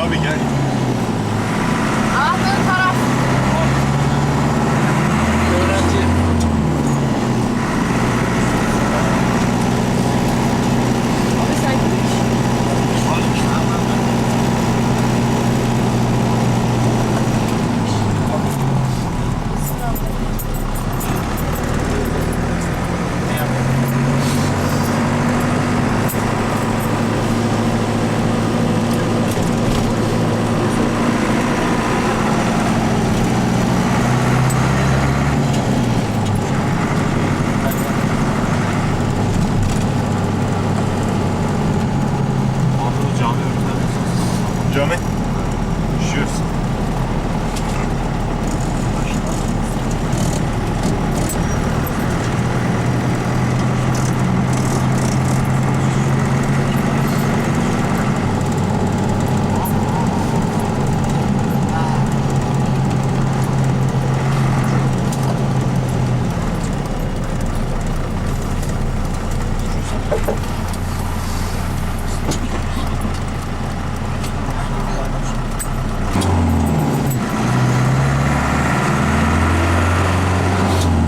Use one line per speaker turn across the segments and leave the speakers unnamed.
Abi gel.
Ön taraf.
Öğrenci.
Abi sen gitmiş.
Cami. Üşüyoruz.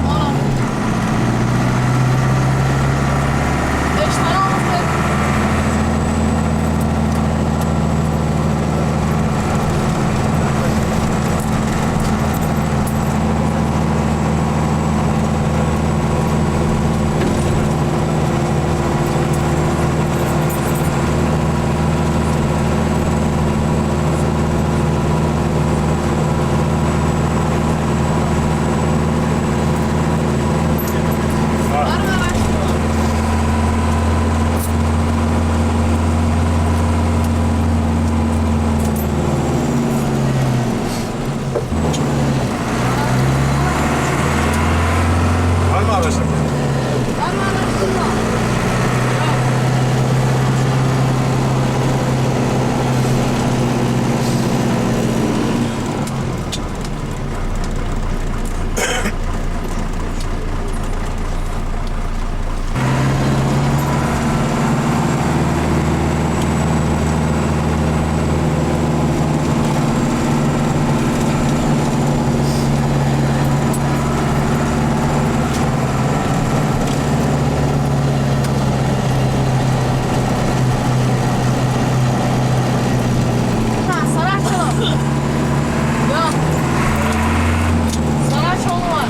Anam. 5 tane olmuş. Var mı araç?
Var mı araçlar?
Var mı araç? Ha, Saraçoğlu. Yok. Saraçoğlu var.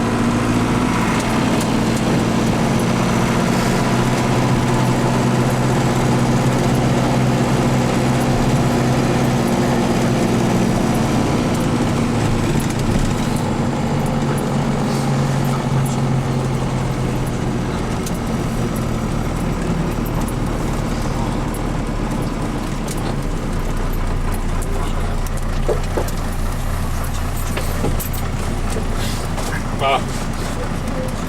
Ha.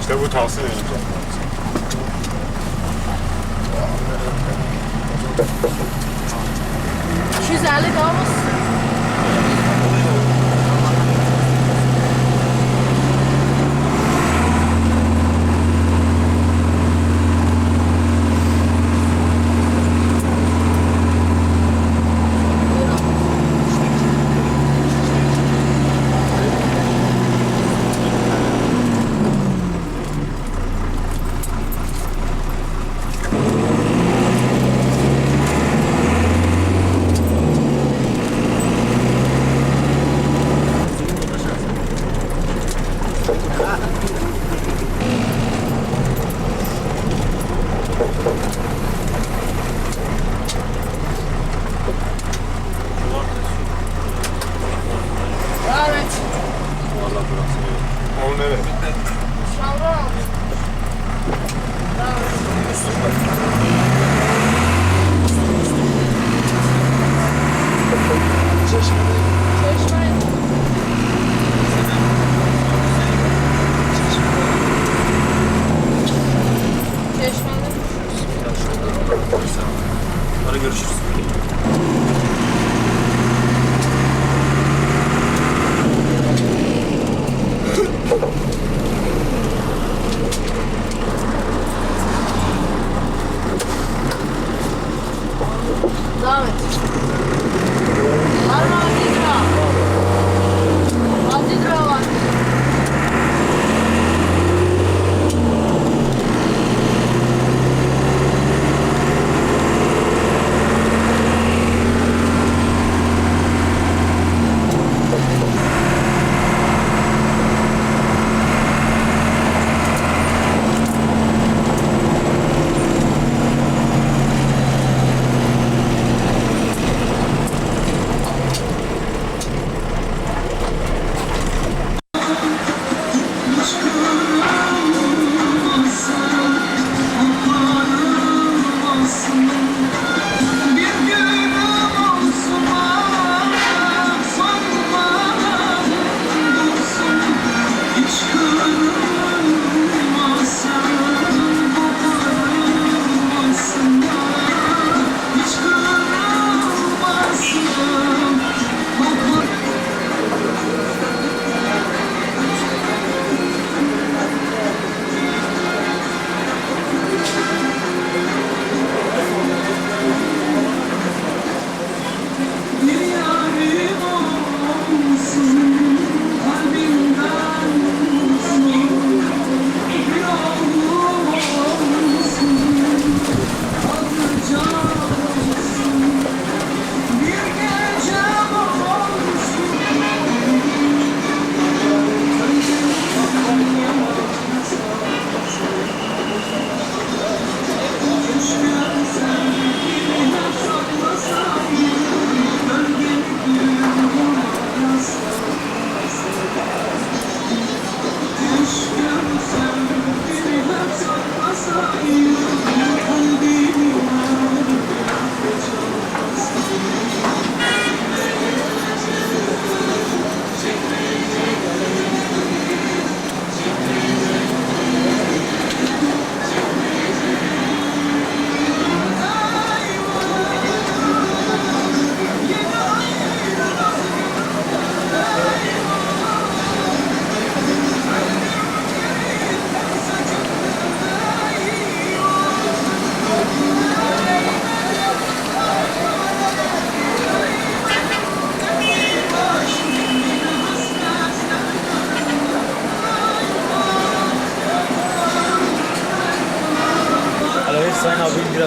İşte bu tavsiye edeceğim.
250 gavuz. Evet.
Onu nereye?
Şavron. Çeşme. Çeşmede.
Sonra görüşürüz.
Devam et.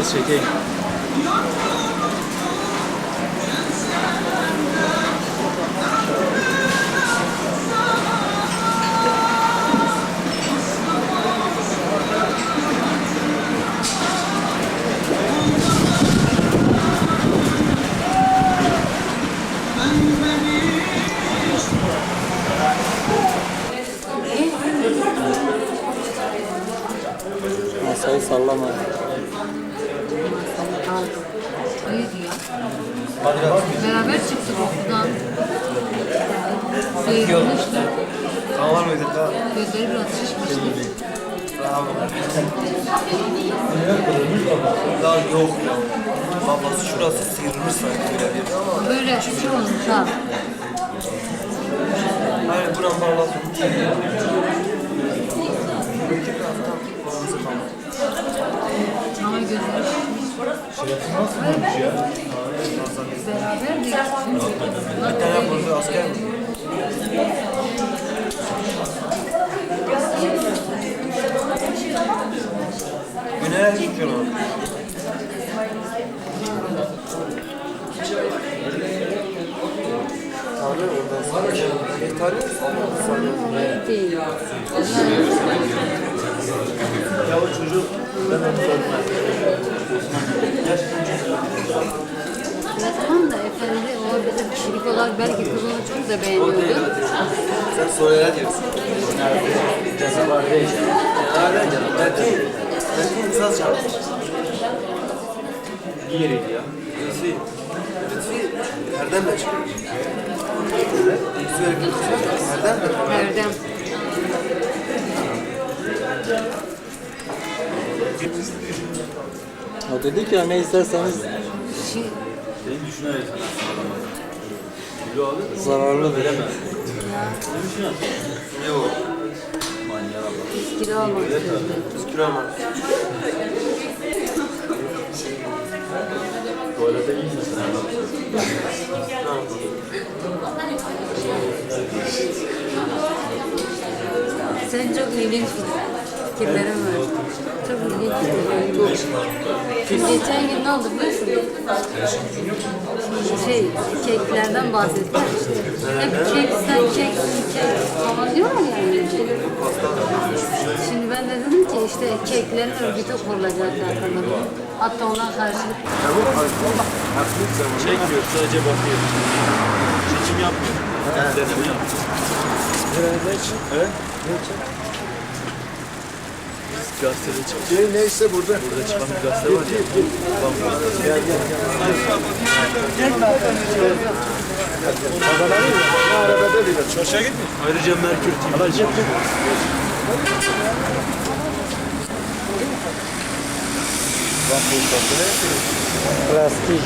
biraz çekeyim.
Masayı sallama.
İyi diyor. Beraber çıktık okuldan. Sıyırmıştı.
Kan var mıydı? Kan.
Gözleri biraz şişmişti.
Daha yok ya. Babası şurası sıyırmış sanki birebir.
Böyle şu olmuş ha.
Hayır buram bağlasın.
Ama gözleri beraber
Bir tane burada asker mi? Güney'e gidiyorum. Tanrı oradan sonra. Tanrı
değil.
Ya o çocuk ben onu sormam.
Ya tamam da efendi o bizim kişilik olarak belki kız onu çok da beğeniyordu.
Sen soruya diyorsun. Ceza var değil. Ya öyle canım. Belki insaz çaldı. İyi yeriydi ya. Lütfi. Lütfi nereden de çıkıyor? Lütfi nereden de çıkıyor?
Erdem.
O dedi ki ne isterseniz
Şimdi
Senin düşünerek
zararlı veremem.
yok.
kilo almak istiyordu.
Biz kilo almak.
Tuvalete iyi misin?
Sen çok ilginç fikirlerin var. Çok ilginç fikirlerin var. Geçen gün ne oldu biliyor musun? Keklerden bahsettiler işte. Hep kek, sen keksin, kek falan diyorlar yani. Şimdi ben de dedim ki işte keklerin örgütü kurulacak zaten. Hatta ona karşılık
Çekmiyor, sadece bakıyor. Seçim yapmıyor. Deneme yapıyor. Evet. Gazetede çıkıyor.
Neyse burada.
Burada çıkan bir gazete var ya. Gel gel
Ne arabada bile. Çoşa gitmiyor.
Ayrıca Merkür TV çıkıyor.
Bak bu kapı ne?
Plastik.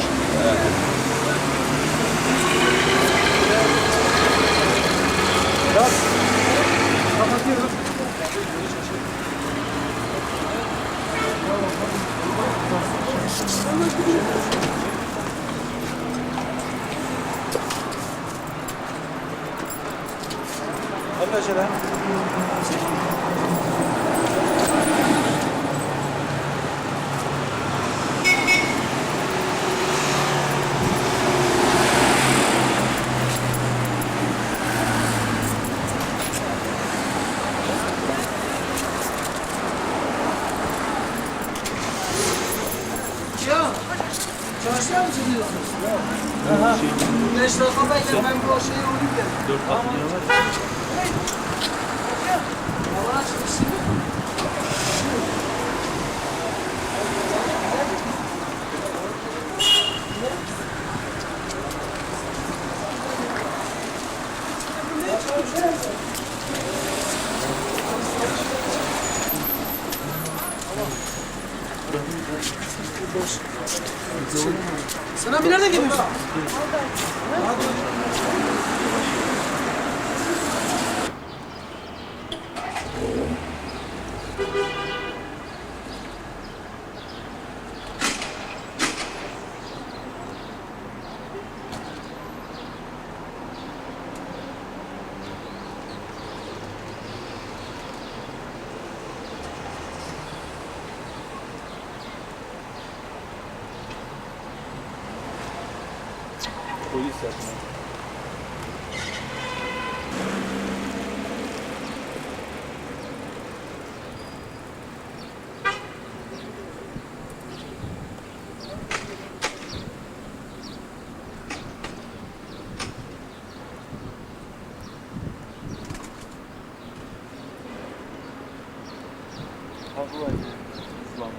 Hadi acele.
Çarşıya mı çıkıyorsunuz? 5 dakika bekle ben bu şeyi uğrayayım dedim.
4 kat lira var.
Hava çıkmışsın. Sen abi nereden geliyorsun?
Polis yapma. Ha bu var. İslam'ı.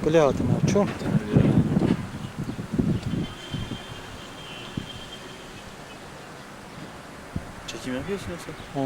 Kule adına çok.
Çekim yapıyorsun yoksa?
Ha.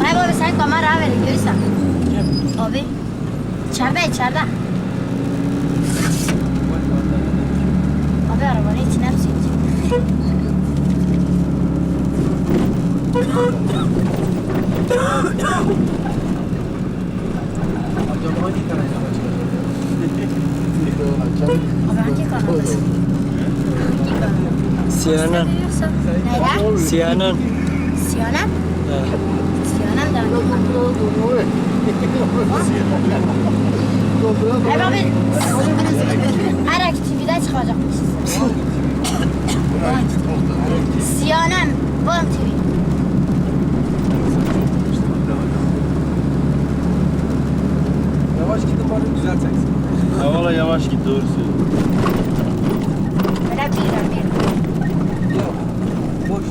Hayır abi sen kamera ver görürsen. Abi. İçeride. Abi arabanın içine hepsi
Acaba hangi kanalda çıkacak?
Abi hangi kanaldasın? Hangi kanal?
CNN.
Neyler?
CNN.
Siyanet?
Ha.
Siyanet de Hayır abi. Her aktivite çıkacakmış. Siyanet. Bom TV.
Yavaş gidin bari güzel çeksin.
Ha valla yavaş git doğru söylüyorsun.
Böyle bir.
Yok. Boş.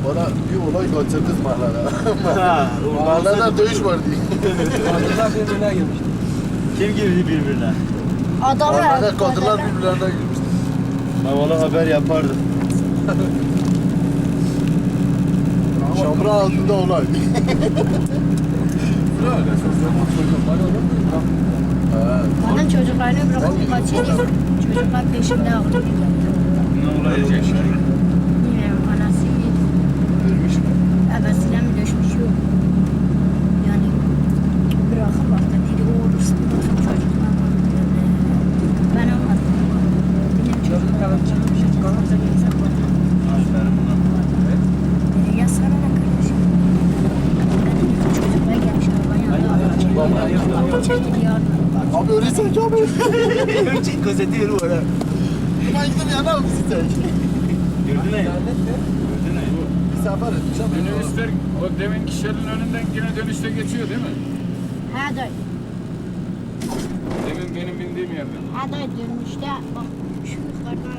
Bana bir olay kaçırdınız mahallede.
Ha,
Mahallede dövüş vardı.
Kadınlar birbirine girmişti.
Kim girdi birbirine?
Adamı
Mahallede kadınlar birbirlerine girmişti.
Ben valla haber yapardım.
Şamra altında olay.
Bana çocuklarını bırakıp kaçırıyor. Çocuklar peşimde ağlıyor.
Ne olacak şimdi?
Bilmiyorum anası mı?
Ölmüş mü?
Ebesine mi düşmüş yok. Yani bırakıp baktı dedi o olursun çocuklar var. Ben anladım. Benim çocuklarım çıkmış. Çıkarmışsa bir insan var.
Aferin buna.
Ya sana ne kardeşim? Benim çocuklar gelmiş arabaya. Çekiliyor.
Abi öyleyse ki abi.
Çek gazete yeri var ha.
Ben gidip yanar mısın sen?
Gördün mü? Gördün mü?
Bir sefer etmiş ama.
Minibüsler o demin kişilerin önünden yine dönüşte geçiyor değil mi?
Ha dayı.
Demin benim bindiğim yerden.
Ha dayı dönmüşte bak şu yukarıda